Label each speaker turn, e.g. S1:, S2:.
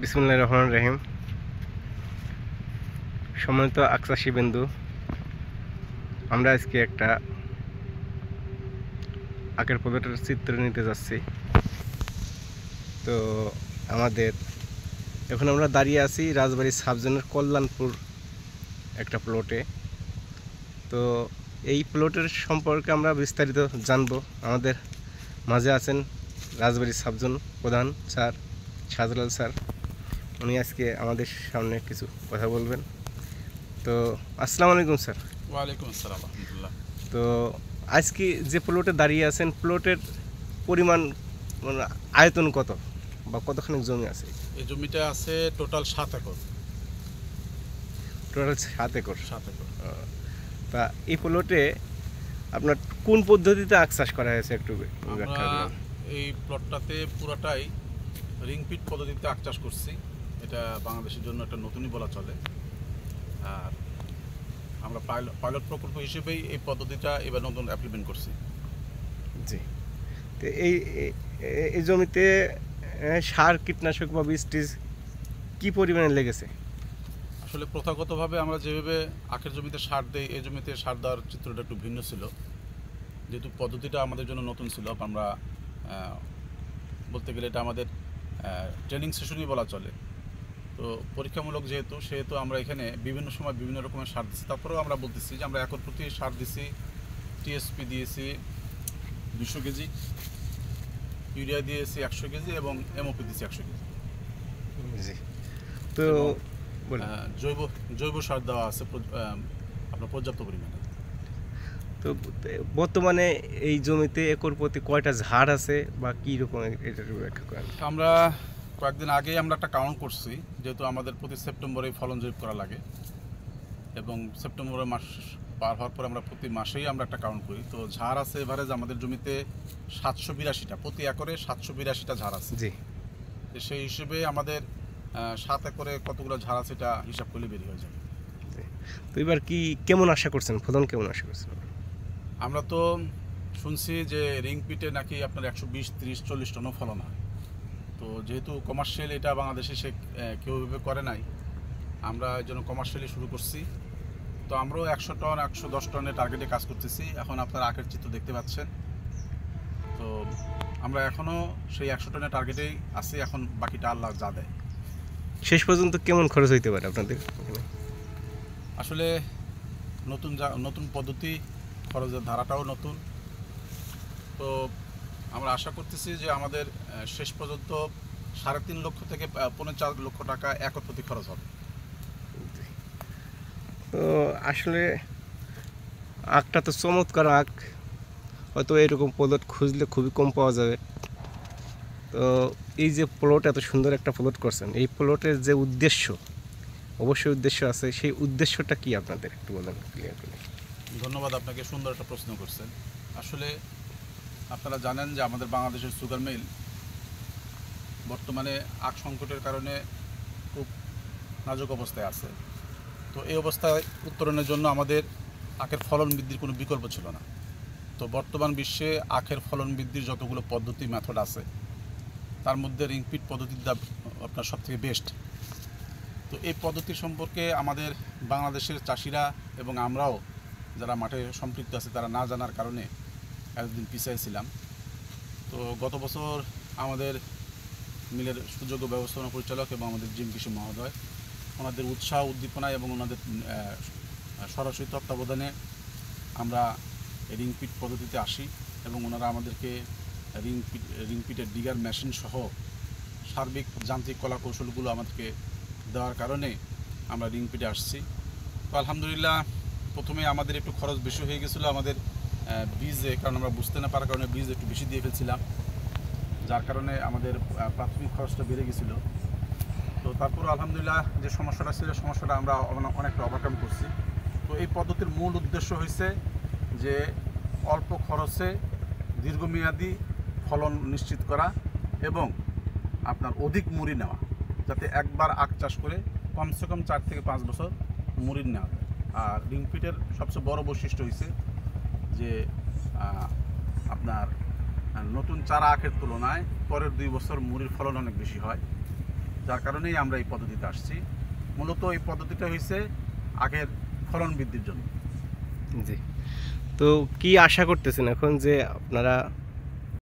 S1: বিসমিল্লাহির রহমানির রহিম। সম্মানিত আখ চাষী বিন্দু, আমরা আজকে একটা আখের প্লটের চিত্র নিতে যাচ্ছি। তো আমাদের এখন আমরা দাঁড়িয়ে আছি রাজবাড়ী সাবজেনের কল্যাণপুর একটা প্লটে। তো এই প্লটের সম্পর্কে আমরা বিস্তারিত জানবো। আমাদের মাঝে আছেন রাজবাড়ী সাবজন প্রধান স্যার শাহজালাল স্যার। উনি আজকে আমাদের সামনে কিছু কথা বলবেন। তো আসসালামু আলাইকুম স্যার।
S2: ওয়ালাইকুম আসসালাম রহমতুল্লাহ।
S1: তো আজকে যে প্লটে দাঁড়িয়ে আছেন, প্লটের পরিমাণ মানে আয়তন কত বা কতখানি জমি আছে?
S2: এই জমিটা আছে total 7 acre.
S1: Total 7 acre.
S2: 7 acre.
S1: তা এই প্লটে আপনার কোন পদ্ধতিতে আখ চাষ করা হয়েছে একটু ব্যাখ্যা
S2: আমরা
S1: করুন।
S2: এই প্লটটাতে পুরাটাই রিং পিট পদ্ধতিতে আখ চাষ করছি। এটা বাংলাদেশের জন্য একটা নতুনই বলা চলে। আর আমরা পাইলট প্রকল্প হিসেবেই এই পদ্ধতিটা এবার নতুন অ্যাপ্লিমেন্ট করছি।
S1: জি। তো এই জমিতে সার কীটনাশক বা বীজ টিজ কী পরিমাণে লেগেছে?
S2: আসলে প্রথাগতভাবে আমরা যেভাবে আখের জমিতে সার দেই, এই জমিতে সার দেওয়ার চিত্রটা একটু ভিন্ন ছিল। যেহেতু পদ্ধতিটা আমাদের জন্য নতুন ছিল, আমরা বলতে গেলে এটা আমাদের ট্রেনিং সেশনই বলা চলে। তো পরীক্ষামূলক সেহেতু আমরা এখানে বিভিন্ন সময় বিভিন্ন রকমের সার দিচ্ছি। তারপরেও আমরা বলতেছি যে আমরা একর প্রতি সার দিছি, টিএসপি দিয়েছি 200 কেজি, ইউরিয়া দিয়েছি 100 কেজি এবং এমওপি দিয়েছি 100 কেজি।
S1: জি। তো
S2: জৈব সার দেওয়া আছে আপনার পর্যাপ্ত পরিমাণে।
S1: তো বর্তমানে এই জমিতে একর প্রতি কয়টা ঝাড় আছে বা কী রকম এটা ব্যাখ্যা করেন?
S2: আমরা কয়েকদিন আগেই আমরা একটা কাউন্ট করছি, যেহেতু আমাদের প্রতি সেপ্টেম্বরেই ফলন জরিপ করা লাগে এবং সেপ্টেম্বরের মাস পার হওয়ার পর আমরা প্রতি মাসেই আমরা একটা কাউন্ট করি। তো ঝাড় আছে এভারেজ আমাদের জমিতে 782টা, প্রতি একরে 782টা ঝাড় আছে।
S1: জি।
S2: সেই হিসেবে আমাদের 7 একরে কতগুলো ঝাড় আছে এটা হিসাব করলে বেরিয়ে হয়ে যাবে।
S1: তো এবার কি কেমন আশা করছেন, ফলন কেমন আশা করছেন?
S2: আমরা তো শুনছি যে রিং পিটে নাকি আপনার 120, 30, 40 টনও ফলন হয়। তো যেহেতু কমার্শিয়াল এটা বাংলাদেশে কেউ এভাবে করে নাই, আমরা এই জন্য কমার্শিয়ালি শুরু করছি। তো আমরাও 100 টন 110 টনের টার্গেটে কাজ করতেছি। এখন আপনারা আখের চিত্র দেখতে পাচ্ছেন। তো আমরা এখনও সেই 100 টনের টার্গেটেই আছি। এখন বাকিটা আল্লাহ যা দেয়।
S1: শেষ পর্যন্ত কেমন খরচ হইতে পারে আপনাদের?
S2: আসলে নতুন পদ্ধতি, খরচের ধারাটাও নতুন। তো আমরা আশা করতেছি যে আমাদের শেষ পর্যন্ত 3.5 লক্ষ থেকে 4.5 লক্ষ টাকা একর প্রতি খরচ হবে।
S1: তো আসলে আখটা তো চমৎকার আখ, হয়তো এরকম প্লট খুঁজলে খুবই কম পাওয়া যাবে। তো এই যে প্লট, এত সুন্দর একটা প্লট করছেন, এই প্লটের যে উদ্দেশ্য, অবশ্যই উদ্দেশ্য আছে, সেই উদ্দেশ্যটা কি আপনাদের একটু বলেন ক্লিয়ার করে।
S2: ধন্যবাদ, আপনাকে সুন্দর একটা প্রশ্ন করছেন। আসলে আপনারা জানেন যে আমাদের বাংলাদেশের সুগার মিল বর্তমানে আখ সংকটের কারণে খুব নাজুক অবস্থায় আছে। তো এই অবস্থায় উত্তরণের জন্য আমাদের আখের ফলন বৃদ্ধির কোনো বিকল্প ছিল না। তো বর্তমান বিশ্বে আখের ফলন বৃদ্ধির যতগুলো পদ্ধতি, মেথড আছে, তার মধ্যে রিং পিট পদ্ধতিটা আপনার সবথেকে বেস্ট। তো এই পদ্ধতি সম্পর্কে আমাদের বাংলাদেশের চাষিরা এবং আমরাও যারা মাঠে সম্পৃক্ত আছে তারা না জানার কারণে এতদিন পিছিয়ে ছিলাম। তো গত বছর আমাদের মিলের সুযোগ্য ব্যবস্থাপনা পরিচালক এবং আমাদের জিম কৃষি মহোদয়, ওনাদের উৎসাহ উদ্দীপনা এবং ওনাদের সরাসরি তত্ত্বাবধানে আমরা রিং পিট পদ্ধতিতে আসি এবং ওনারা আমাদেরকে রিং পিটের ডিগার মেশিন সহ সার্বিক যান্ত্রিক কলা কৌশলগুলো আমাদেরকে দেওয়ার কারণে আমরা রিং পিটে আসছি। তো আলহামদুলিল্লাহ, প্রথমে আমাদের একটু খরচ বেশি হয়ে গেছিলো আমাদের বীজে, কারণ আমরা বুঝতে না পারার কারণে বীজ একটু বেশি দিয়ে ফেলছিলাম, যার কারণে আমাদের প্রাথমিক খরচটা বেড়ে গেছিলো। তো তারপর আলহামদুলিল্লাহ যে সমস্যাটা ছিল, সমস্যাটা আমরা অনেকটা ওভারকাম করছি। তো এই পদ্ধতির মূল উদ্দেশ্য হয়েছে যে অল্প খরচে দীর্ঘমেয়াদী ফলন নিশ্চিত করা এবং আপনার অধিক মুড়ি নেওয়া, যাতে একবার আখ চাষ করে কমসে কম 4 থেকে 5 বছর মুড়ি নেওয়া যায়। আর রিং পিটের সবচেয়ে বড় বৈশিষ্ট্য হয়েছে যে আপনার নতুন চারা আখের তুলনায় পরের 2 বছর মুড়ির ফলন অনেক বেশি হয়। যার কারণেই আমরা এই পদ্ধতিতে আসছি। মূলত এই পদ্ধতিটা হয়েছে আখের ফলন বৃদ্ধির জন্য।
S1: জি। তো কি আশা করতেছেন এখন যে আপনারা